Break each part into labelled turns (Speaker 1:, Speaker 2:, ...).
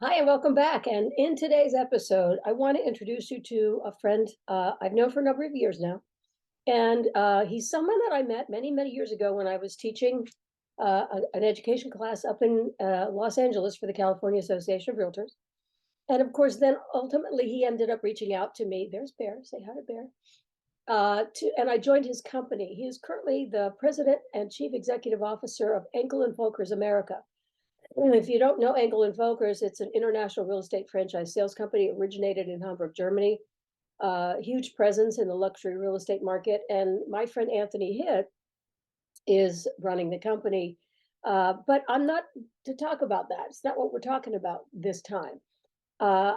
Speaker 1: Hi, and welcome back. And in today's episode, I want to introduce you to a friend I've known for a number of years now. And he's someone that I met many, many years ago when I was teaching an education class up in Los Angeles for the California Association of Realtors. And of course, then ultimately he ended up reaching out to me. There's Bear. Say hi to Bear. And I joined his company. He is currently the president and chief executive officer of Engel and Voelkers America. And if you don't know Engel and Voelkers, it's an international real estate franchise sales company originated in Hamburg, Germany. Huge presence in the luxury real estate market. And my friend Anthony Hitt is running the company. But I'm not to talk about that. It's not what we're talking about this time. Uh,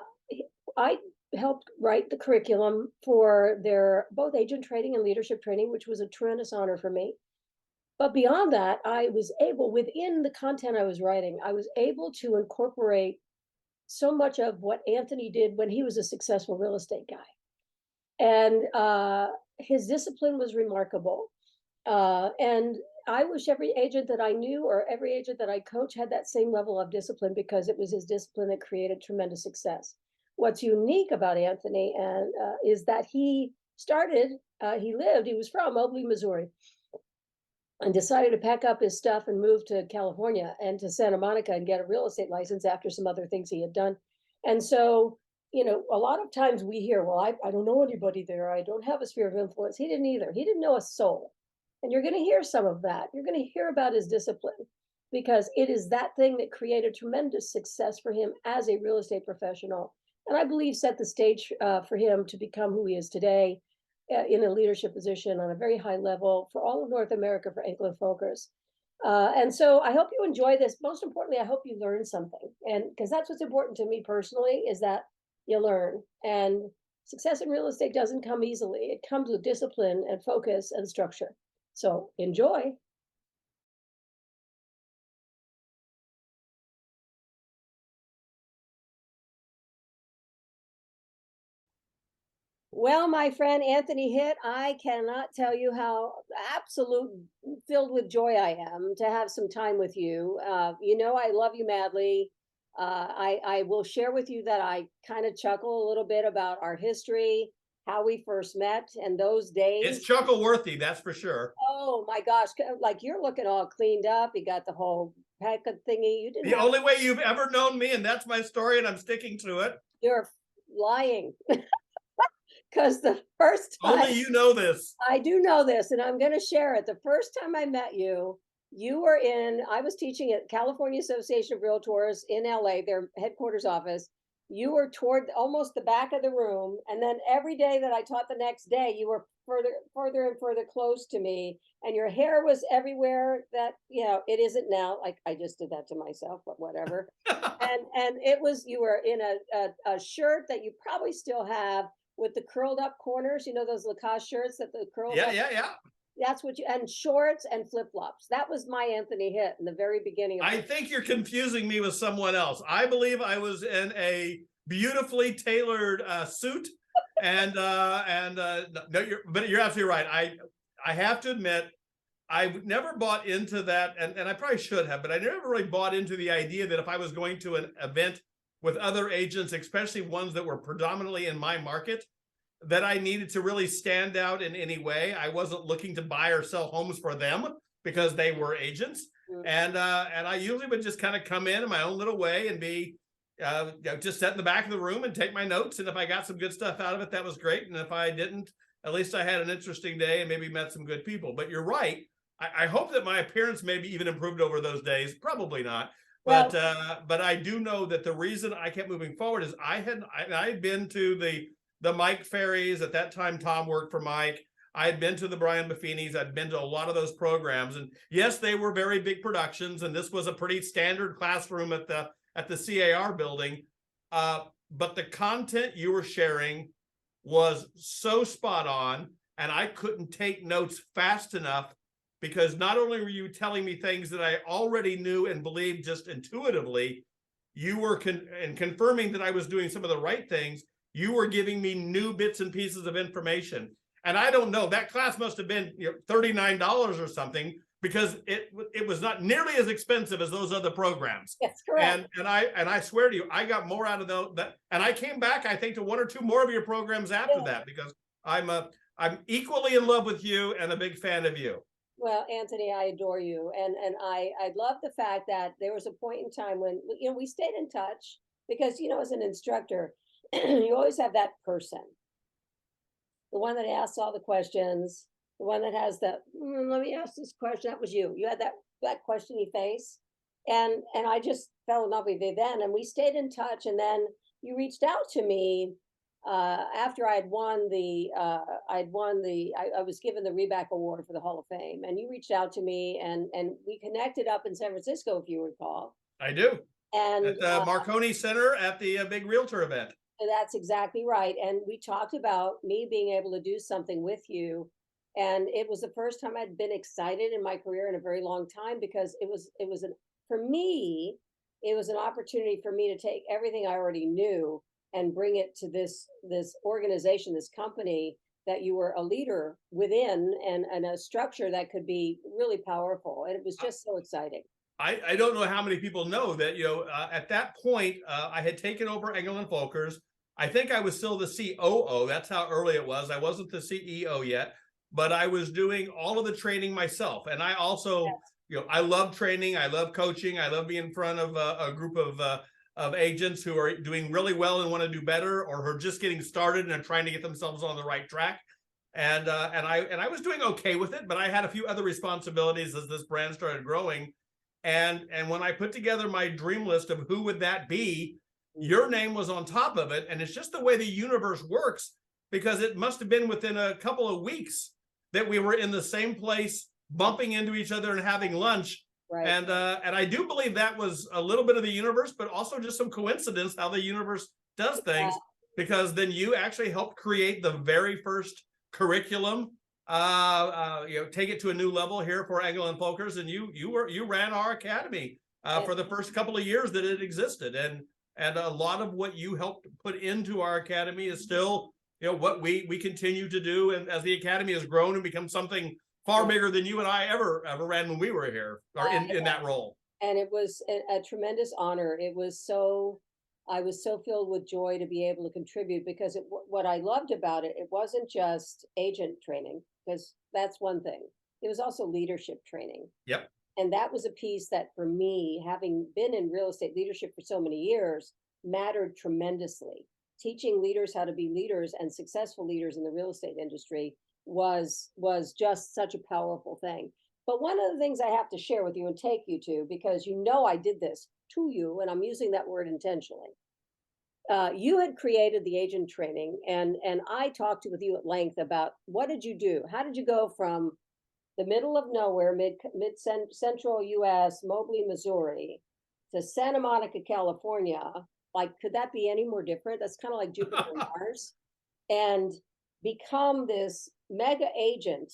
Speaker 1: I helped write the curriculum for their both agent training and leadership training, which was a tremendous honor for me. But beyond that, I was able, within the content I was writing, I was able to incorporate so much of what Anthony did when he was a successful real estate guy. And his discipline was remarkable. And I wish every agent that I knew or every agent that I coach had that same level of discipline, because it was his discipline that created tremendous success. What's unique about Anthony and is that he was from Mobley, Missouri, and decided to pack up his stuff and move to California and to Santa Monica and get a real estate license after some other things he had done. And so, a lot of times we hear, well, I don't know anybody there. I don't have a sphere of influence. He didn't either. He didn't know a soul. And you're going to hear some of that. You're going to hear about his discipline, because it is that thing that created tremendous success for him as a real estate professional. And I believe set the stage for him to become who he is today, in a leadership position on a very high level for all of North America for Engel and Voelkers. And so I hope you enjoy this. Most importantly, I hope you learn something. And because that's what's important to me personally, is that you learn. And success in real estate doesn't come easily. It comes with discipline and focus and structure. So enjoy. Well, my friend Anthony Hitt, I cannot tell you how absolute filled with joy I am to have some time with you. I love you madly. I will share with you that I kind of chuckle a little bit about our history, how we first met, and those
Speaker 2: It's
Speaker 1: days.
Speaker 2: chuckle worthy, that's for sure.
Speaker 1: Oh my gosh, like you're looking all cleaned up. You got the whole pack of thingy. You didn't
Speaker 2: The
Speaker 1: have,
Speaker 2: only way you've ever known me, and that's my story, and I'm sticking to it.
Speaker 1: you're lying. Because the first time,
Speaker 2: Only you know this.
Speaker 1: I do know this, and I'm going to share it. The first time I met you, I was teaching at California Association of Realtors in LA, their headquarters office. You were toward almost the back of the room. And then every day that I taught the next day, you were further and further close to me. And your hair was everywhere that, it isn't now. Like, I just did that to myself, but whatever. And you were in a shirt that you probably still have, with the curled up corners, those Lacoste shirts that the curls
Speaker 2: Yeah,
Speaker 1: up.
Speaker 2: yeah, yeah.
Speaker 1: That's and shorts and flip flops. That was my Anthony Hitt in the very beginning of.
Speaker 2: I think you're confusing me with someone else. I believe I was in a beautifully tailored suit, and no, but you're absolutely right. I have to admit, I never bought into that, and I probably should have, but I never really bought into the idea that if I was going to an event with other agents, especially ones that were predominantly in my market, that I needed to really stand out in any way. I wasn't looking to buy or sell homes for them because they were agents. And I usually would just kind of come in my own little way and be just sit in the back of the room and take my notes. And if I got some good stuff out of it, that was great. And if I didn't, at least I had an interesting day and maybe met some good people. But you're right. I hope that my appearance maybe even improved over those days. Probably not. But I do know that the reason I kept moving forward is I had been to the Mike Ferries. At that time, Tom worked for Mike. I had been to the Brian Buffini's. I'd been to a lot of those programs. And yes, they were very big productions. And this was a pretty standard classroom at the CAR building. But the content you were sharing was so spot on. And I couldn't take notes fast enough, because not only were you telling me things that I already knew and believed just intuitively, you were confirming that I was doing some of the right things. You were giving me new bits and pieces of information. And I don't know, that class must have been $39 or something, because it was not nearly as expensive as those other programs.
Speaker 1: That's correct.
Speaker 2: And I swear to you, I got more out of that. And I came back, I think, to one or two more of your programs after that, because I'm equally in love with you and a big fan of you.
Speaker 1: Well, Anthony, I adore you, and I love the fact that there was a point in time when we stayed in touch because as an instructor, you always have that person, the one that asks all the questions, the one that has the let me ask this question. That was you. You had that questiony face, and I just fell in love with you then, and we stayed in touch, and then you reached out to me after I was given the Reback Award for the Hall of Fame, and you reached out to me, and we connected up in San Francisco, if you recall.
Speaker 2: I do.
Speaker 1: And
Speaker 2: at the Marconi Center at the big realtor event.
Speaker 1: That's exactly right. And we talked about me being able to do something with you. And it was the first time I'd been excited in my career in a very long time, because for me, it was an opportunity for me to take everything I already knew and bring it to this organization, this company that you were a leader within, and a structure that could be really powerful. And it was just so exciting.
Speaker 2: I don't know how many people know that, at that point, I had taken over Engel and Voelkers. I think I was still the COO. That's how early it was. I wasn't the CEO yet, but I was doing all of the training myself. And I also, I love training. I love coaching. I love being in front of a group of agents who are doing really well and want to do better, or who are just getting started and are trying to get themselves on the right track. And I was doing okay with it, but I had a few other responsibilities as this brand started growing. And when I put together my dream list of who would that be, your name was on top of it. And it's just the way the universe works, because it must have been within a couple of weeks that we were in the same place, bumping into each other and having lunch. Right. And I do believe that was a little bit of the universe, but also just some coincidence how the universe does things, because then you actually helped create the very first curriculum, take it to a new level here for Engel and Voelkers, and you ran our academy for the first couple of years that it existed, and a lot of what you helped put into our academy is still what we continue to do, and as the academy has grown and become something far bigger than you and I ever ran when we were here, or in that role. And
Speaker 1: it was a tremendous honor. I was so filled with joy to be able to contribute, because what I loved about it, it wasn't just agent training, because that's one thing. It was also leadership training.
Speaker 2: Yep.
Speaker 1: And that was a piece that, for me, having been in real estate leadership for so many years, mattered tremendously. Teaching leaders how to be leaders and successful leaders in the real estate industry was just such a powerful thing. But one of the things I have to share with you and take you to, because I did this to you, and I'm using that word intentionally. You had created the agent training, and I talked with you at length about what did you do? How did you go from the middle of nowhere, central U.S., Mobley, Missouri, to Santa Monica, California? Like, could that be any more different? That's kind of like Jupiter and Mars, and become this mega agent.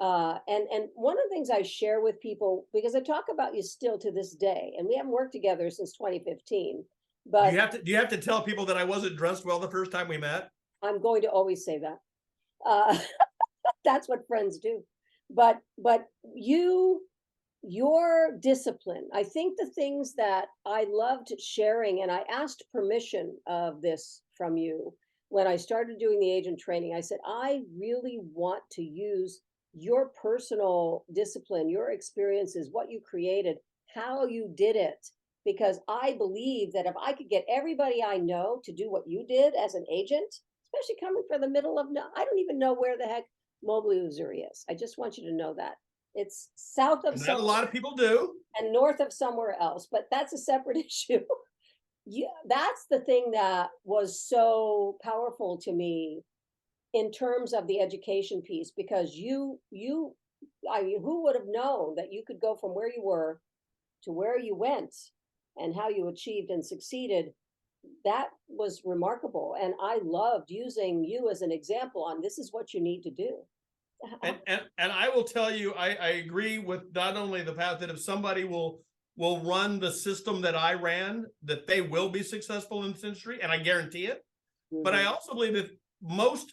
Speaker 1: And one of the things I share with people, because I talk about you still to this day, and we haven't worked together since 2015. But
Speaker 2: do you have to tell people that I wasn't dressed well the first time we met?
Speaker 1: I'm going to always say that. That's what friends do. But your discipline, I think the things that I loved sharing, and I asked permission of this from you when I started doing the agent training. I said, I really want to use your personal discipline, your experiences, what you created, how you did it, because I believe that if I could get everybody I know to do what you did as an agent, especially coming from the middle of, I don't even know where the heck Mobley, Missouri is. I just want you to know that. It's south of
Speaker 2: somewhere, a lot of people do,
Speaker 1: and north of somewhere else, but that's a separate issue. Yeah, that's the thing that was so powerful to me in terms of the education piece, because who would have known that you could go from where you were to where you went, and how you achieved and succeeded. That was remarkable. And I loved using you as an example on this is what you need to do.
Speaker 2: And I will tell you, I agree with not only the path that if somebody will run the system that I ran, that they will be successful in this industry, and I guarantee it. Mm-hmm. But I also believe that most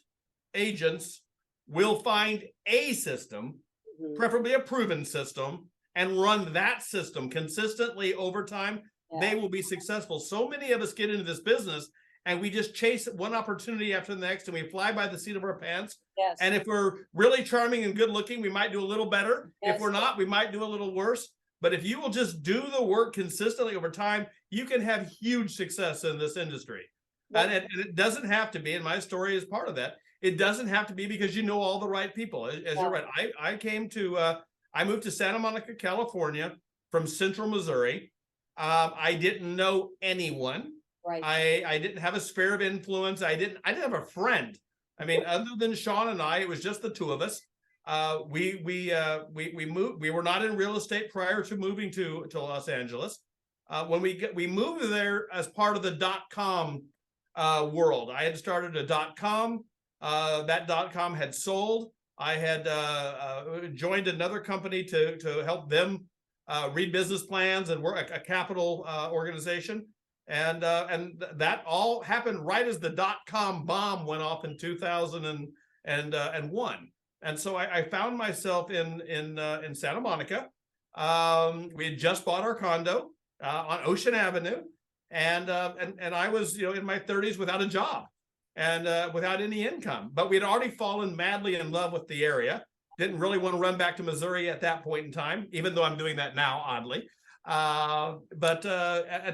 Speaker 2: agents will find a system
Speaker 1: Mhm.
Speaker 2: preferably a proven system, and run that system consistently over time, they
Speaker 1: Yeah.
Speaker 2: will be successful. So many of us get into this business and we just chase one opportunity after the next and we fly by the seat of our pants.
Speaker 1: Yes.
Speaker 2: And if we're really charming and good looking, we might do a little better. If
Speaker 1: Yes.
Speaker 2: we're not, we might do a little worse. But if you will just do the work consistently over time, you can have huge success in this industry.
Speaker 1: Well,
Speaker 2: And it doesn't have to be, and my story is part of that. It doesn't have to be because you know all the right people. As
Speaker 1: yeah.
Speaker 2: you're right, I moved to Santa Monica, California from Central Missouri. I didn't know anyone.
Speaker 1: Right.
Speaker 2: I didn't have a sphere of influence. I didn't have a friend. I mean, other than Sean and I, it was just the two of us. We moved. We were not in real estate prior to moving to Los Angeles. When we moved there as part of the .com world. I had started a .com. That .com had sold. I had joined another company to help them read business plans and work a capital organization. And that all happened right as the .com bomb went off in 2001. And so I found myself in Santa Monica. We had just bought our condo on Ocean Avenue, and I was in my 30s without a job and without any income. But we'd already fallen madly in love with the area. Didn't really want to run back to Missouri at that point in time, even though I'm doing that now, oddly. And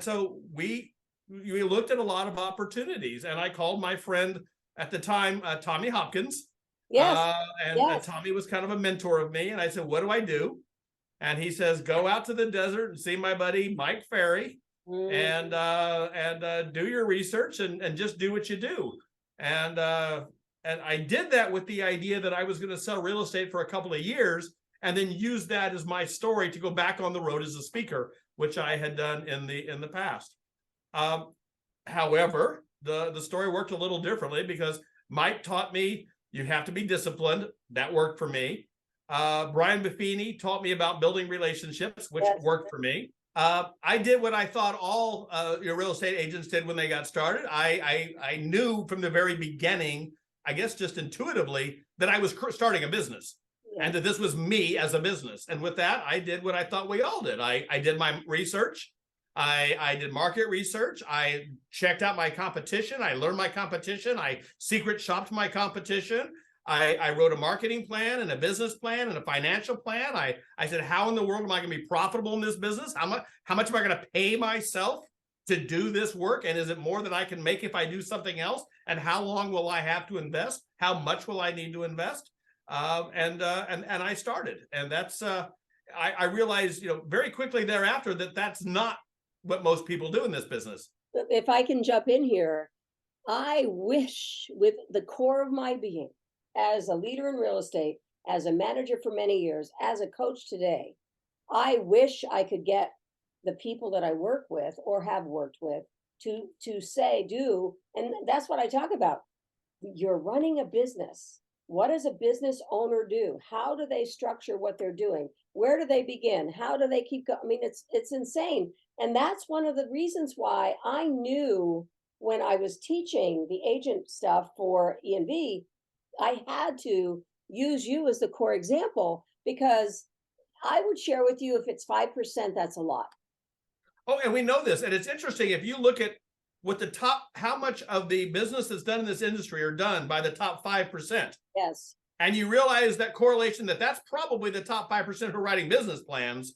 Speaker 2: so we looked at a lot of opportunities, and I called my friend at the time, Tommy Hopkins.
Speaker 1: Yes. Yes.
Speaker 2: Tommy was kind of a mentor of me, and I said, "What do I do?" And he says, "Go out to the desert and see my buddy Mike Ferry, and do your research and just do what you do." And I did that with the idea that I was going to sell real estate for a couple of years and then use that as my story to go back on the road as a speaker, which I had done in the past. However, the story worked a little differently because Mike taught me you have to be disciplined. That worked for me. Brian Buffini taught me about building relationships, which worked for me. I did what I thought all real estate agents did when they got started. I knew from the very beginning, I guess just intuitively, that I was starting a business and that this was me as a business. And with that, I did what I thought we all did. I did my research. I did market research. I checked out my competition. I learned my competition. I secret shopped my competition. I wrote a marketing plan and a business plan and a financial plan. I said, how in the world am I going to be profitable in this business? How much am I going to pay myself to do this work? And is it more than I can make if I do something else? And how long will I have to invest? How much will I need to invest? And I started. And that's, I realized, very quickly thereafter that that's not what most people do in this business.
Speaker 1: If I can jump in here, I wish with the core of my being, as a leader in real estate, as a manager for many years, as a coach today, I wish I could get the people that I work with or have worked with to say, and that's what I talk about. You're running a business. What does a business owner do? How do they structure what they're doing? Where do they begin? How do they keep going? I mean, it's insane. And that's one of the reasons why I knew when I was teaching the agent stuff for E&B, I had to use you as the core example because I would share with you if it's 5%, that's a lot.
Speaker 2: Oh, and we know this. And it's interesting if you look at what how much of the business that's done in this industry are done by the top 5%.
Speaker 1: Yes.
Speaker 2: And you realize that correlation that's probably the top 5% who are writing business plans.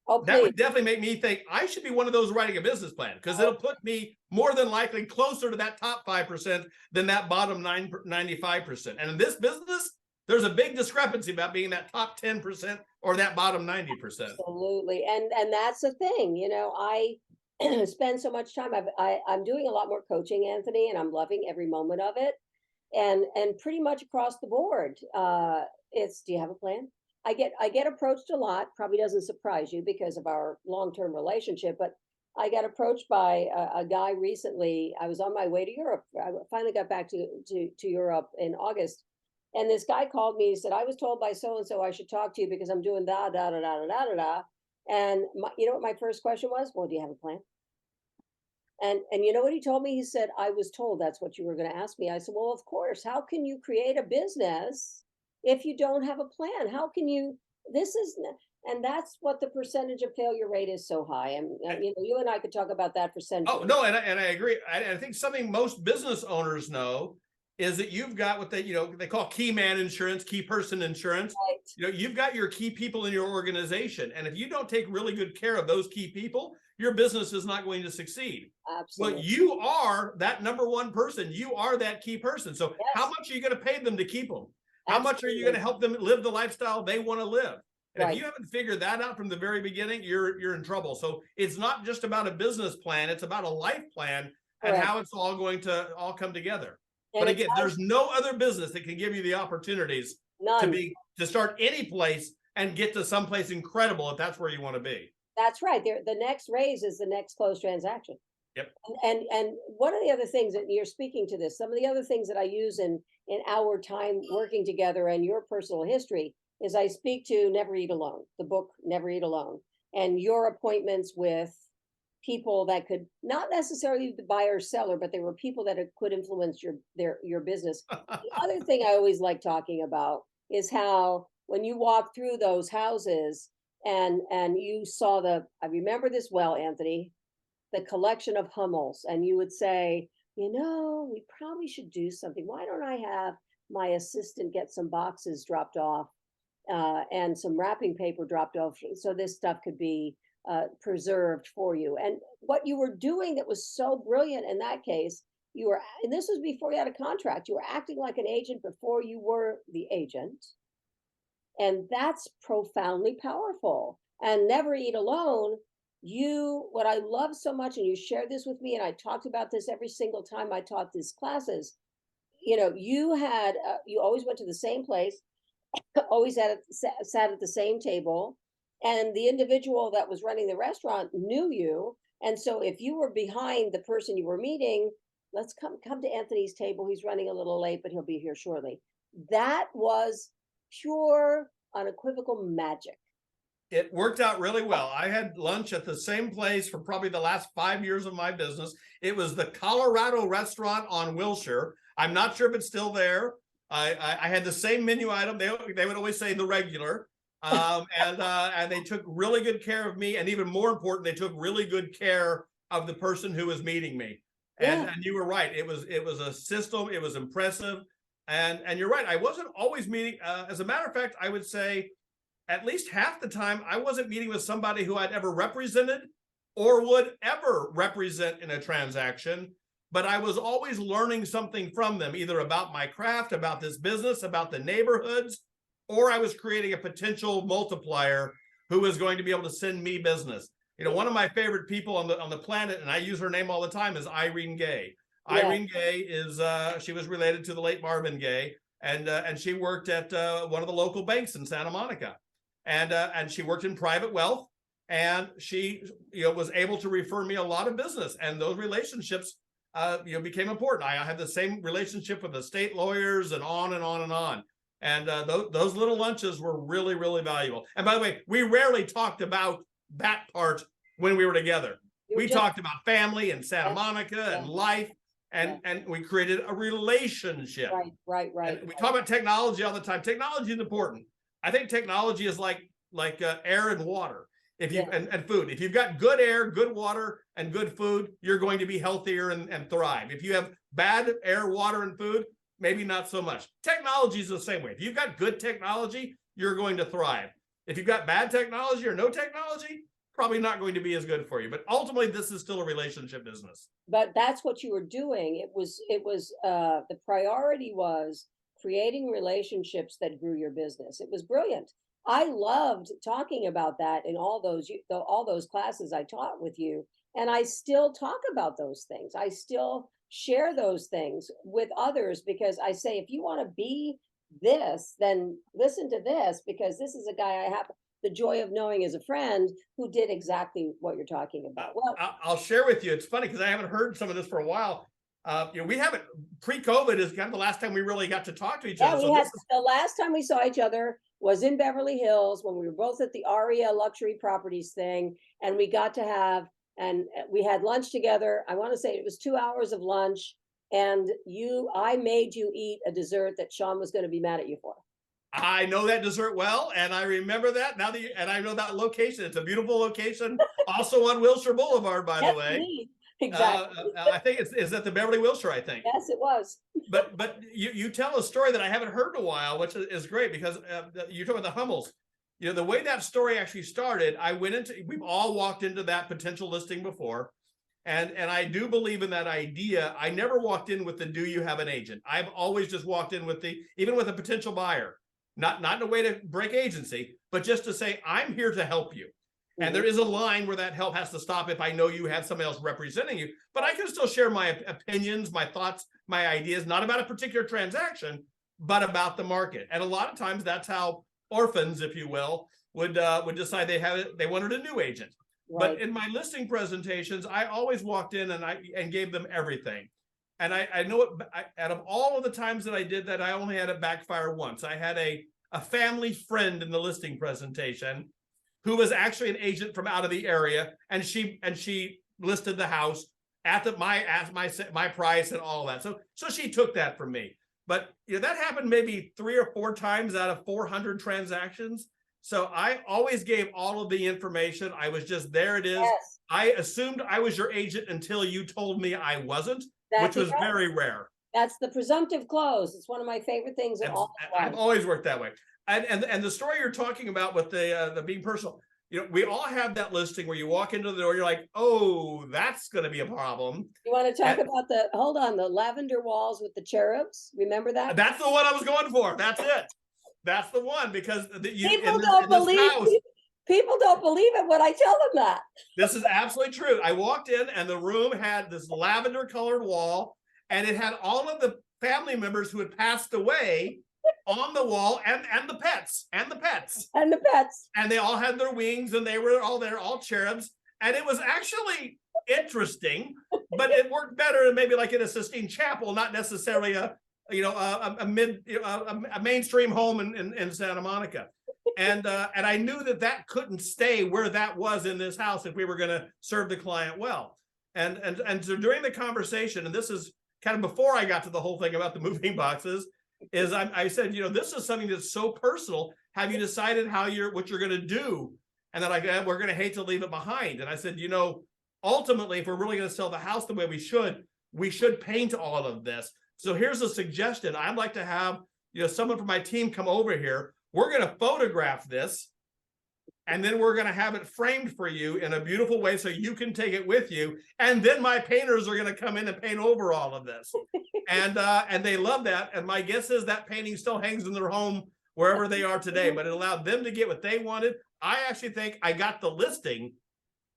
Speaker 1: Oh,
Speaker 2: that would definitely make me think I should be one of those writing a business plan because it'll put me more than likely closer to that top 5% than that bottom 95%. And in this business, there's a big discrepancy about being that top 10% or that bottom 90%.
Speaker 1: Absolutely. And that's the thing, I spend so much time. I'm doing a lot more coaching, Anthony, and I'm loving every moment of it. And pretty much across the board, it's, do you have a plan? I get approached a lot, probably doesn't surprise you because of our long-term relationship, but I got approached by a guy recently. I was on my way to Europe. I finally got back to Europe in August. And this guy called me. He said, I was told by so-and-so I should talk to you because I'm doing da, da, da, da, da, da, da. And you know what my first question was? Well, do you have a plan? And you know what he told me? He said, I was told that's what you were going to ask me. I said, well, of course. How can you create a business if you don't have a plan? How can you, this is, and that's what the percentage of failure rate is so high. And, you and I could talk about that for
Speaker 2: Oh,
Speaker 1: centuries.
Speaker 2: no, and I agree. I think something most business owners know is that you've got what they call key man insurance, key person insurance.
Speaker 1: Right.
Speaker 2: You've got your key people in your organization. And if you don't take really good care of those key people, your business is not going to succeed. Well,
Speaker 1: Absolutely.
Speaker 2: you are that number one person. You are that key person. So how
Speaker 1: Yes,
Speaker 2: much are you going to pay them to keep them? How much are you going
Speaker 1: absolutely.
Speaker 2: to help them live the lifestyle they want to live? And if
Speaker 1: Right.
Speaker 2: you haven't figured that out from the very beginning, you're in trouble. So it's not just about a business plan; it's about a life plan and
Speaker 1: Correct.
Speaker 2: how it's all going to all come together.
Speaker 1: And
Speaker 2: But
Speaker 1: it's
Speaker 2: again, there's no other business that can give you the opportunities
Speaker 1: none.
Speaker 2: to start any place and get to someplace incredible if that's where you want to be.
Speaker 1: That's right. There, the next raise is the next closed transaction.
Speaker 2: Yep.
Speaker 1: And one of the other things that you're speaking to this, some of the other things that I use in our time working together and your personal history is I speak to Never Eat Alone, the book Never Eat Alone, and your appointments with people that could not necessarily be the buyer or seller, but they were people that could influence your business. The other thing I always like talking about is how when you walk through those houses and you saw I remember this well, Anthony, the collection of Hummels, and you would say, we probably should do something. Why don't I have my assistant get some boxes dropped off and some wrapping paper dropped off so this stuff could be preserved for you? And what you were doing that was so brilliant in that case, and this was before you had a contract, you were acting like an agent before you were the agent. And that's profoundly powerful. And Never Eat Alone, what I love so much, and you shared this with me, and I talked about this every single time I taught these classes. You always went to the same place, always sat at the same table, and the individual that was running the restaurant knew you. And so if you were behind the person you were meeting, let's come to Anthony's table. He's running a little late, but he'll be here shortly. That was pure, unequivocal magic.
Speaker 2: It worked out really well. I had lunch at the same place for probably the last 5 years of my business. It was the Colorado restaurant on Wilshire. I'm not sure if it's still there. I had the same menu item. They would always say the regular. And they took really good care of me. And even more important, they took really good care of the person who was meeting me.
Speaker 1: Yeah.
Speaker 2: And you were right. It was a system. It was impressive. And you're right. I wasn't always meeting. As a matter of fact, I would say at least half the time I wasn't meeting with somebody who I'd ever represented or would ever represent in a transaction, but I was always learning something from them, either about my craft, about this business, about the neighborhoods, or I was creating a potential multiplier who was going to be able to send me business. One of my favorite people on the planet, and I use her name all the time, is Irene Gay. Yeah. Irene Gay is she was related to the late Marvin Gaye, and she worked at one of the local banks in Santa Monica, and she worked in private wealth, and she was able to refer me a lot of business, and those relationships became important. I had the same relationship with the state lawyers and on and on and on. And those little lunches were really, really valuable. And by the way, we rarely talked about that part when we were together. We talked about family and Santa Monica and life, and we created a relationship.
Speaker 1: Right.
Speaker 2: And we talk about technology all the time. Technology is important. I think technology is like air and water. And food. If you've got good air, good water, and good food, you're going to be healthier and thrive. If you have bad air, water, and food, maybe not so much. Technology is the same way. If you've got good technology, you're going to thrive. If you've got bad technology or no technology, probably not going to be as good for you. But ultimately, this is still a relationship business.
Speaker 1: But that's what you were doing. It was the priority was creating relationships that grew your business. It was brilliant. I loved talking about that in all those classes I taught with you. And I still talk about those things. I still share those things with others because I say, if you want to be this, then listen to this, because this is a guy I have the joy of knowing as a friend who did exactly what you're talking about. Well,
Speaker 2: I'll share with you. It's funny because I haven't heard some of this for a while. We haven't, pre-COVID is kind of the last time we really got to talk to each other.
Speaker 1: The last time we saw each other was in Beverly Hills when we were both at the Aria luxury properties thing. And we got to we had lunch together. I want to say it was 2 hours of lunch. And I made you eat a dessert that Sean was going to be mad at you for.
Speaker 2: I know that dessert well, and I remember that now and I know that location. It's a beautiful location, also on Wilshire Boulevard, by the
Speaker 1: Yes,
Speaker 2: way.
Speaker 1: indeed. Exactly.
Speaker 2: I think is at the Beverly Wilshire, I think.
Speaker 1: Yes, it was.
Speaker 2: But you tell a story that I haven't heard in a while, which is great because you talk about the Hummels. You know, the way that story actually started, we've all walked into that potential listing before. And I do believe in that idea. I never walked in with the, do you have an agent? I've always just walked in with even with a potential buyer, not in a way to break agency, but just to say, I'm here to help you. And there is a line where that help has to stop if I know you have somebody else representing you, but I can still share my opinions, my thoughts, my ideas, not about a particular transaction, but about the market. And a lot of times that's how orphans, if you will, would decide they wanted a new agent. Right. But in my listing presentations, I always walked in and gave them everything. And I know out of all of the times that I did that, I only had it backfire once. I had a family friend in the listing presentation who was actually an agent from out of the area, and she listed the house at my price and all that. So she took that from me. But you know, that happened maybe 3 or 4 times out of 400 transactions. So I always gave all of the information. I was just, there it is. Yes. I assumed I was your agent until you told me I wasn't, which was very rare.
Speaker 1: That's the presumptive close. It's one of my favorite things in all.
Speaker 2: I've always worked that way. And the story you're talking about with the being personal, you know, we all have that listing where you walk into the door, you're like, oh, that's going to be a problem.
Speaker 1: You want to talk about the lavender walls with the cherubs? Remember that?
Speaker 2: That's the one I was going for. That's it. That's the one, because
Speaker 1: people don't believe it when I tell them that.
Speaker 2: This is absolutely true. I walked in and the room had this lavender colored wall, and it had all of the family members who had passed away on the wall, and the pets. And they all had their wings, and they were all there, all cherubs. And it was actually interesting, but it worked better maybe like in a Sistine Chapel, not necessarily a mainstream home in Santa Monica. And I knew that couldn't stay where that was in this house if we were going to serve the client well. And so during the conversation, and this is kind of before I got to the whole thing about the moving boxes, is I said, you know, this is something that's so personal. Have you decided what you're going to do? And they're like, we're going to hate to leave it behind. And I said, you know, ultimately, if we're really going to sell the house the way we should paint all of this. So here's a suggestion. I'd like to have, you know, someone from my team come over here. We're going to photograph this, and then we're going to have it framed for you in a beautiful way so you can take it with you. And then my painters are going to come in and paint over all of this. And they love that. And my guess is that painting still hangs in their home wherever they are today, but it allowed them to get what they wanted. I actually think I got the listing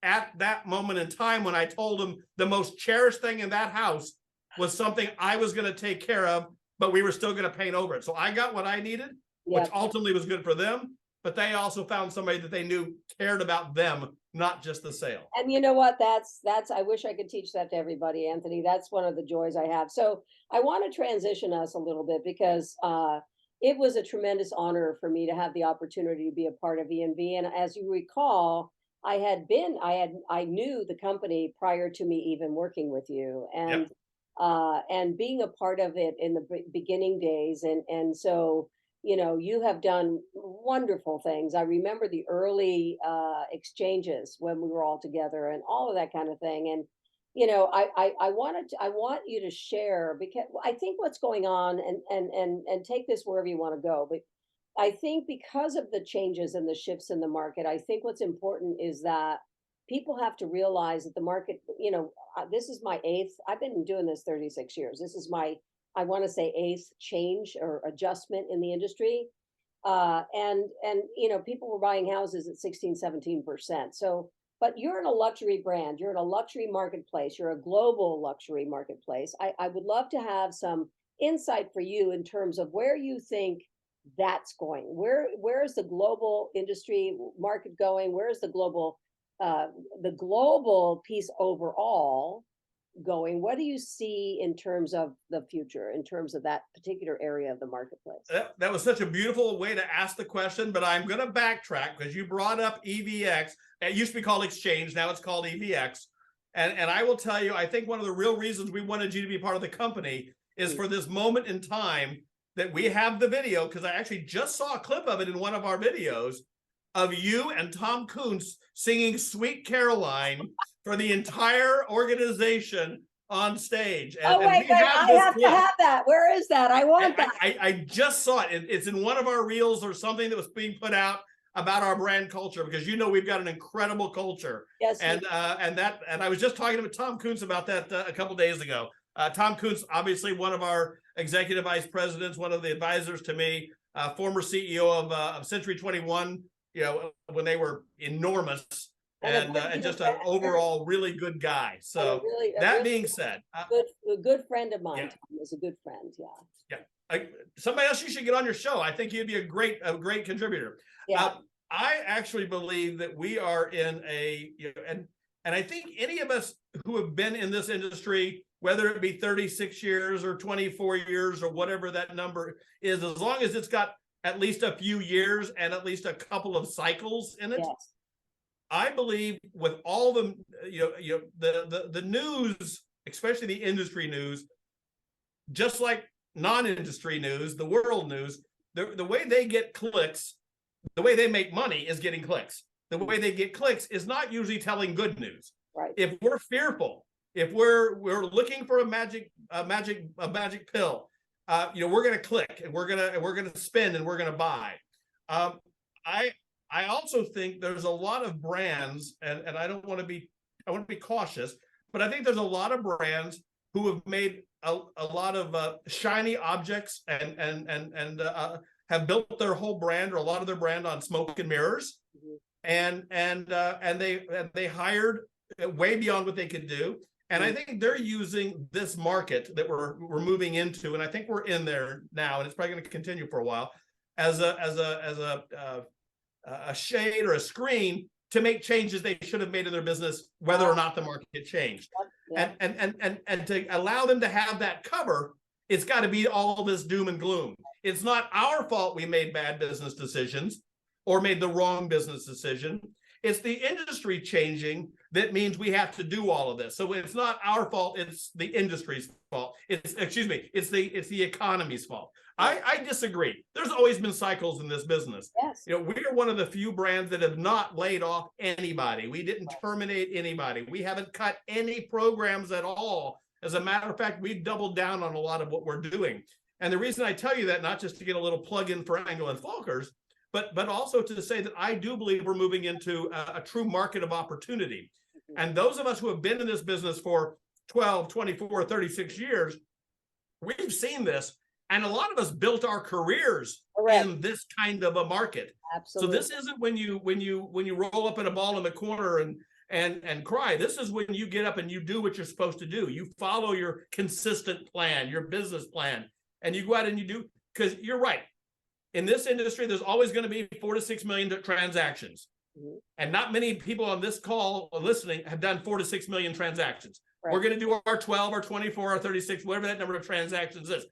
Speaker 2: at that moment in time when I told them the most cherished thing in that house was something I was going to take care of, but we were still going to paint over it. So I got what I needed, which ultimately was good for them, but they also found somebody that they knew cared about them, not just the sale.
Speaker 1: And you know what? That's I wish I could teach that to everybody, Anthony. That's one of the joys I have. So I want to transition us a little bit because it was a tremendous honor for me to have the opportunity to be a part of ENV. And as you recall, I knew the company prior to me even working with you, and being a part of it in the beginning days. And so, you know, you have done wonderful things. I remember the early exchanges when we were all together and all of that kind of thing. And, you know, I want you to share, because I think what's going on, and take this wherever you want to go, but I think because of the changes and the shifts in the market, I think what's important is that people have to realize that the market, you know, this is my 8th, I've been doing this 36 years. This is my, I want to say 8th change or adjustment in the industry. And, you know, people were buying houses at 16-17%. So, but you're in a luxury brand, you're in a luxury marketplace, you're a global luxury marketplace. I would love to have some insight for you in terms of where you think that's going. Where is the global industry market going? Where is the global piece overall going? What do you see in terms of the future, in terms of that particular area of the marketplace?
Speaker 2: That was such a beautiful way to ask the question, but I'm going to backtrack because you brought up EVX. It used to be called Exchange. Now it's called EVX. And I will tell you, I think one of the real reasons we wanted you to be part of the company is for this moment in time that we have the video, because I actually just saw a clip of it in one of our videos of you and Tom Kuntz singing Sweet Caroline for the entire organization on stage.
Speaker 1: Oh,
Speaker 2: And
Speaker 1: wait,
Speaker 2: we have
Speaker 1: I
Speaker 2: this
Speaker 1: have to
Speaker 2: clip.
Speaker 1: have that. Where is that? I want that.
Speaker 2: I just saw it. It's in one of our reels or something that was being put out about our brand culture, because we've got an incredible culture.
Speaker 1: Yes.
Speaker 2: And I was just talking to Tom Kuntz about that a couple days ago. Tom Kuntz, obviously one of our executive vice presidents, one of the advisors to me, former CEO of Century 21, when they were enormous, and just an overall really good guy. So that being said,
Speaker 1: a good friend of mine. Tom is a good friend.
Speaker 2: Yeah. Somebody else you should get on your show. I think you'd be a great contributor.
Speaker 1: Yeah.
Speaker 2: I actually believe that we are in and I think any of us who have been in this industry, whether it be 36 years or 24 years or whatever that number is, as long as it's got at least a few years and at least a couple of cycles in it,
Speaker 1: yes.
Speaker 2: I believe with all the the news, especially the industry news, just like non-industry news, the world news, the way they get clicks, the way they make money is getting clicks. The way they get clicks is not usually telling good news.
Speaker 1: Right.
Speaker 2: If we're fearful, if we're looking for a magic pill, we're going to click and we're going to spend and we're going to buy. I also think there's a lot of brands, and I want to be cautious, but I think there's a lot of brands who have made a lot of shiny objects and have built their whole brand or a lot of their brand on smoke and mirrors, and they hired way beyond what they could do. And I think they're using this market that we're moving into, and I think we're in there now, and it's probably going to continue for a while, as a shade or a screen to make changes they should have made in their business, whether or not the market changed. Yeah. And to allow them to have that cover, it's got to be all this doom and gloom. It's not our fault we made bad business decisions or made the wrong business decision. It's the industry changing that means we have to do all of this. So it's not our fault, it's the industry's fault. It's the economy's fault. I disagree. There's always been cycles in this business.
Speaker 1: Yes.
Speaker 2: We are one of the few brands that have not laid off anybody. We didn't terminate anybody. We haven't cut any programs at all. As a matter of fact, we've doubled down on a lot of what we're doing. And the reason I tell you that, not just to get a little plug in for Engel and Voelkers, but also to say that I do believe we're moving into a true market of opportunity. And those of us who have been in this business for 12, 24, 36 years, we've seen this. And a lot of us built our careers in this kind of a market.
Speaker 1: Absolutely.
Speaker 2: So this isn't when you roll up in a ball in the corner and cry. This is when you get up and you do what you're supposed to do. You follow your consistent plan, your business plan, and you go out and you do, because you're right. In this industry, there's always going to be 4 to 6 million transactions. And not many people on this call listening have done 4 to 6 million transactions. Right. We're going to do our 12 or 24 or 36, whatever that number of transactions is.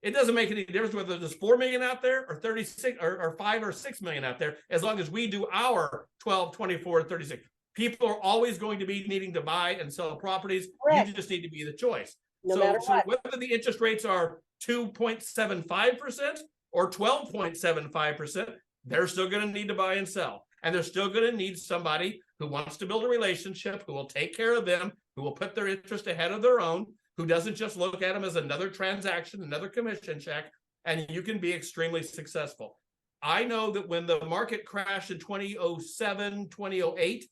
Speaker 2: It doesn't make any difference whether there's 4 million out there or 36 or 5 or 6 million out there, as long as we do our 12, 24, 36. People are always going to be needing to buy and sell properties. Correct. You just need to be the choice. No matter what. Whether the interest rates are 2.75% or 12.75%, they're still going to need to buy and sell. And they're still going to need somebody who wants to build a relationship, who will take care of them, who will put their interest ahead of their own, who doesn't just look at them as another transaction, another commission check, and you can be extremely successful. I know that when the market crashed in 2007, 2008,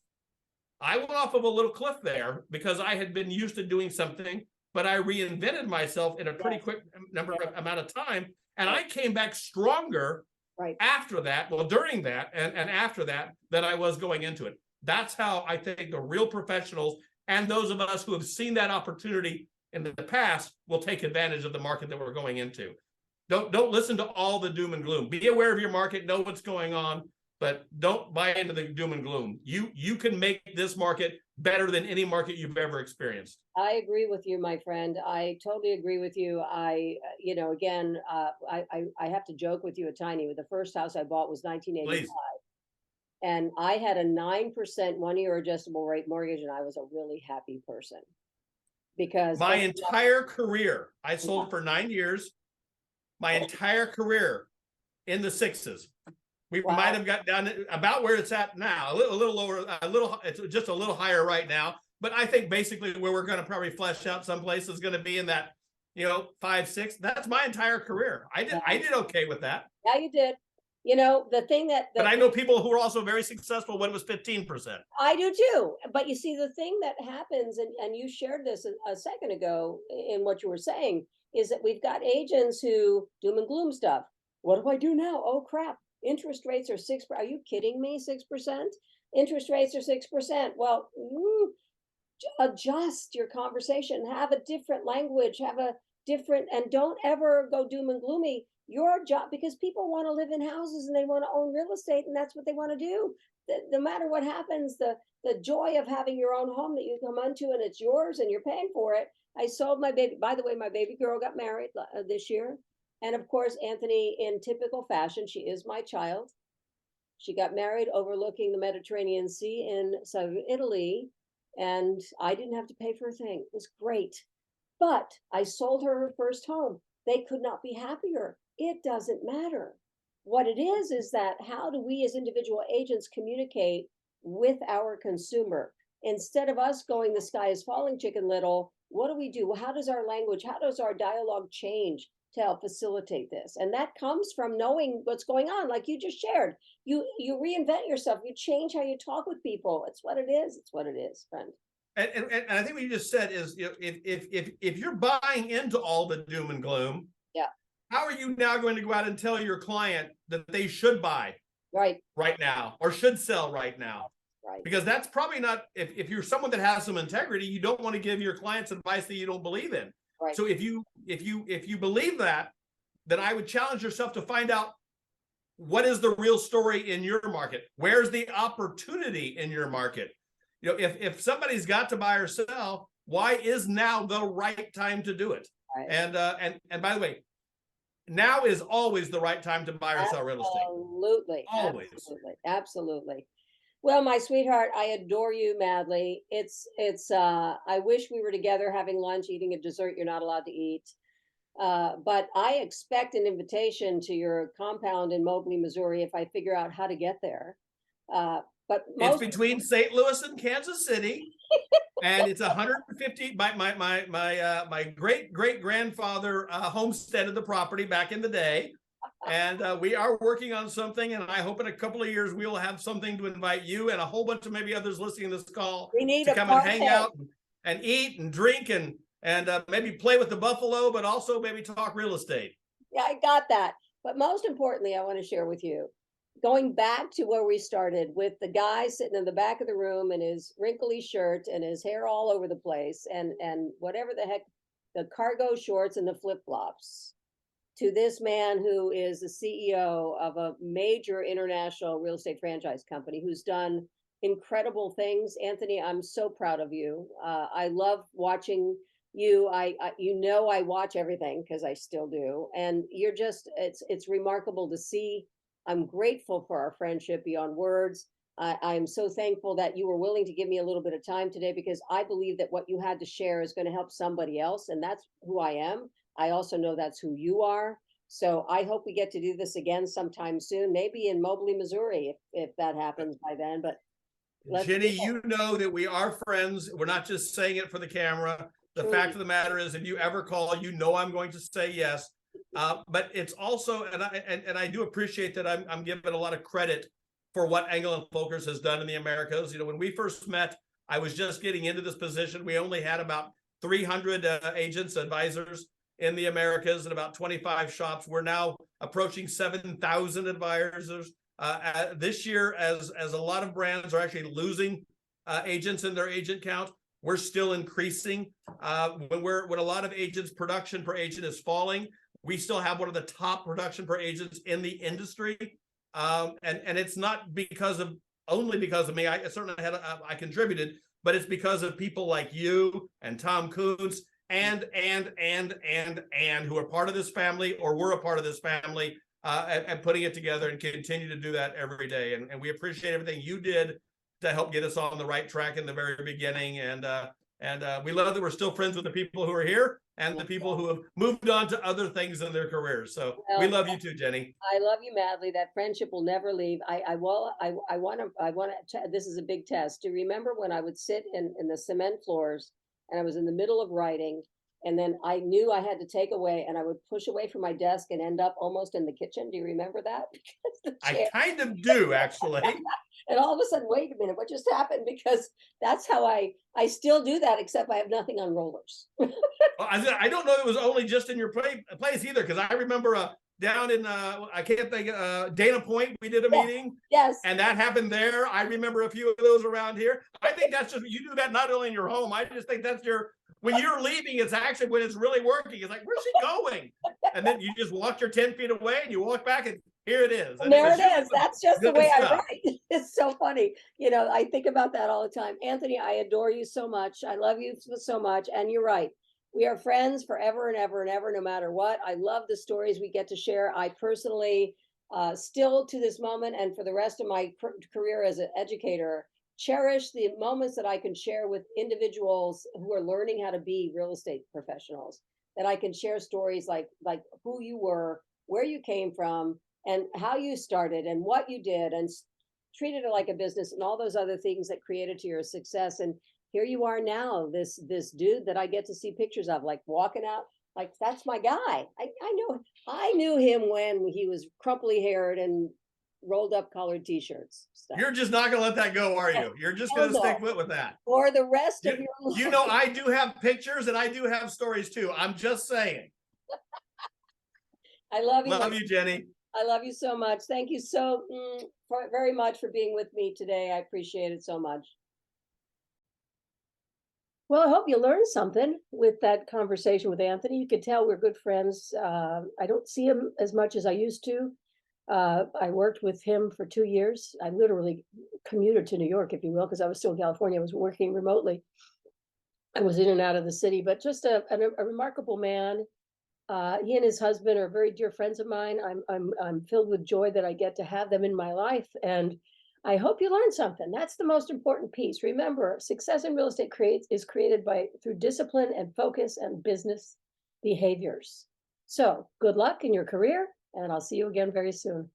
Speaker 2: I went off of a little cliff there because I had been used to doing something, but I reinvented myself in a pretty quick amount of time, and I came back stronger after that, during that and after that, than I was going into it. That's how I think the real professionals and those of us who have seen that opportunity in the past will take advantage of the market that we're going into. Don't listen to all the doom and gloom. Be aware of your market, know what's going on, but don't buy into the doom and gloom. You can make this market better than any market you've ever experienced.
Speaker 1: I agree with you, my friend. I totally agree with you. I have to joke with you a tiny. The first house I bought was 1985. Please. And I had a 9% 1-year adjustable rate mortgage, and I was a really happy person. Because
Speaker 2: my entire career, I sold for 9 years. my entire career in the sixes. We
Speaker 1: Wow.
Speaker 2: might have got down to about where it's at now, a little lower, it's just a little higher right now. But I think basically where we're going to probably flesh out someplace is going to be in that, 5, 6. That's my entire career. I did okay with that.
Speaker 1: Yeah, you did. The thing that
Speaker 2: But I know people who are also very successful when it was 15%.
Speaker 1: I do too. But you see, the thing that happens, and you shared this a second ago in what you were saying, is that we've got agents who doom and gloom stuff. What do I do now? Oh crap! Interest rates are 6%. Are you kidding me? 6%? Interest rates are 6%. Well, adjust your conversation. Have a different language. Have a different, and don't ever go doom and gloomy. Your job, because people want to live in houses and they want to own real estate, and that's what they want to do. No matter what happens, the joy of having your own home that you come onto and it's yours and you're paying for it. I sold my baby. By the way, my baby girl got married this year. And of course, Anthony, in typical fashion, she is my child. She got married overlooking the Mediterranean Sea in southern Italy. And I didn't have to pay for a thing. It was great. But I sold her first home. They could not be happier. It doesn't matter. What it is that how do we as individual agents communicate with our consumer? Instead of us going, the sky is falling, Chicken Little, what do we do? How does our language, how does our dialogue change to help facilitate this? And that comes from knowing what's going on, like you just shared. You reinvent yourself. You change how you talk with people. It's what it is. It's what it is, friend.
Speaker 2: And I think what you just said is, if you're buying into all the doom and gloom,
Speaker 1: yeah,
Speaker 2: how are you now going to go out and tell your client that they should buy right now or should sell right now?
Speaker 1: Right.
Speaker 2: Because that's probably not, if you're someone that has some integrity, you don't want to give your clients advice that you don't believe in. Right. So if you believe that, then I would challenge yourself to find out what is the real story in your market. Where's the opportunity in your market? If somebody's got to buy or sell, why is now the right time to do it? Right. And by the way, now is always the right time to buy or sell real estate.
Speaker 1: Absolutely.
Speaker 2: Always.
Speaker 1: Absolutely. Well, my sweetheart, I adore you madly. I wish we were together having lunch, eating a dessert you're not allowed to eat. But I expect an invitation to your compound in Mobley, Missouri, if I figure out how to get there. But
Speaker 2: it's between St. Louis and Kansas City, and it's 150. My great grandfather homesteaded the property back in the day, and we are working on something. And I hope in a couple of years we will have something to invite you and a whole bunch of maybe others listening to this call to come and hang out and eat and drink and maybe play with the buffalo, but also maybe talk real estate.
Speaker 1: Yeah, I got that. But most importantly, I want to share with you, going back to where we started with the guy sitting in the back of the room in his wrinkly shirt and his hair all over the place and whatever the heck, the cargo shorts and the flip-flops, to this man who is the CEO of a major international real estate franchise company who's done incredible things. Anthony, I'm so proud of you. I love watching you. I watch everything because I still do. And you're just, it's remarkable to see. I'm grateful for our friendship beyond words. I'm so thankful that you were willing to give me a little bit of time today, because I believe that what you had to share is going to help somebody else. And that's who I am. I also know that's who you are. So I hope we get to do this again sometime soon, maybe in Mobley, Missouri, if that happens by then. But
Speaker 2: Jenny, you know that we are friends. We're not just saying it for the camera. The fact of the matter is, if you ever call, I'm going to say yes. But it's also, and I do appreciate that I'm given a lot of credit for what Engel and Voelkers has done in the Americas. When we first met, I was just getting into this position. We only had about 300 agents, advisors in the Americas, and about 25 shops. We're now approaching 7,000 advisors. This year, as a lot of brands are actually losing agents in their agent count, we're still increasing. When a lot of agents' production per agent is falling, we still have one of the top production per agents in the industry. And it's not only because of me. I certainly I contributed, but it's because of people like you and Tom Kuntz and who are part of this family, or were a part of this family, and putting it together, and continue to do that every day. And we appreciate everything you did to help get us on the right track in the very beginning. And And we love that we're still friends with the people who are here and the people who have moved on to other things in their careers. So we love you too, Jenny.
Speaker 1: I love you madly. That friendship will never leave. I want to, this is a big test. Do you remember when I would sit in the cement floors and I was in the middle of writing, and then I knew I had to take away, and I would push away from my desk and end up almost in the kitchen? Do you remember that?
Speaker 2: I kind of do, actually.
Speaker 1: And all of a sudden, wait a minute, what just happened? Because that's how I still do that, except I have nothing on rollers.
Speaker 2: Well, I don't know it was only just in your place either, because I remember down in I can't think Dana Point, we did a meeting.
Speaker 1: Yes.
Speaker 2: And that happened there. I remember a few of those around here. I think that's just, you do that not only in your home. I just think that's when you're leaving, it's actually when it's really working. It's like, where's she going? And then you just walk your 10 feet away and you walk back and here it is.
Speaker 1: And there it is. That's just the way I write. It's so funny. I think about that all the time. Anthony, I adore you so much. I love you so much. And you're right. We are friends forever and ever and ever, no matter what. I love the stories we get to share. I personally, still to this moment and for the rest of my career as an educator, cherish the moments that I can share with individuals who are learning how to be real estate professionals, that I can share stories like who you were, where you came from, and how you started and what you did, and treated it like a business, and all those other things that created to your success. And here you are now, this dude that I get to see pictures of, like walking out, like that's my guy. I knew him when he was crumply haired and rolled up colored t-shirts. Stuff.
Speaker 2: You're just not gonna let that go, are you? You're just gonna stick with that.
Speaker 1: For the rest of your life.
Speaker 2: I do have pictures and I do have stories too. I'm just saying.
Speaker 1: I love you.
Speaker 2: Love you, Jenny.
Speaker 1: I love you so much. Thank you so very much for being with me today. I appreciate it so much. Well, I hope you learned something with that conversation with Anthony. You could tell we're good friends. I don't see him as much as I used to. I worked with him for 2 years. I literally commuted to New York, if you will, because I was still in California. I was working remotely. I was in and out of the city, but just a remarkable man. He and his husband are very dear friends of mine. I'm filled with joy that I get to have them in my life, and I hope you learned something. That's the most important piece. Remember, success in real estate is created through discipline and focus and business behaviors. So good luck in your career, and I'll see you again very soon.